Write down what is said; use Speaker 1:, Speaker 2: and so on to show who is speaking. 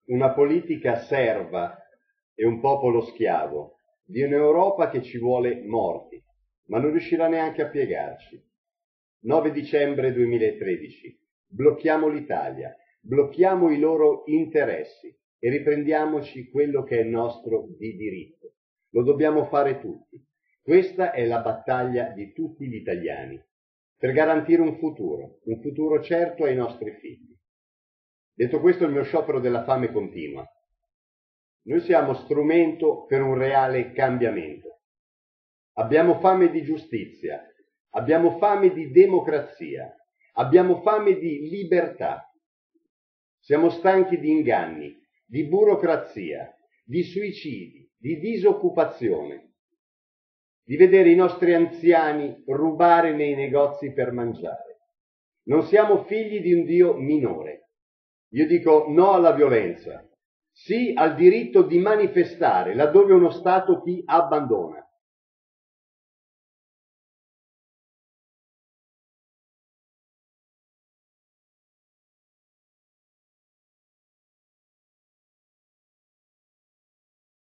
Speaker 1: una politica serva e un popolo schiavo di un'Europa che ci vuole morti, ma non riuscirà neanche a piegarci. 9 dicembre 2013. Blocchiamo l'Italia, blocchiamo i loro interessi e riprendiamoci quello che è nostro di diritto. Lo dobbiamo fare tutti. Questa è la battaglia di tutti gli italiani per garantire un futuro certo ai nostri figli. Detto questo, il mio sciopero della fame continua. Noi siamo strumento per un reale cambiamento. Abbiamo fame di giustizia, abbiamo fame di democrazia, abbiamo fame di libertà. Siamo stanchi di inganni, di burocrazia, di suicidi, di disoccupazione, di vedere i nostri anziani rubare nei negozi per mangiare. Non siamo figli di un Dio minore. Io dico no alla violenza, sì al diritto di manifestare laddove uno Stato ti abbandona.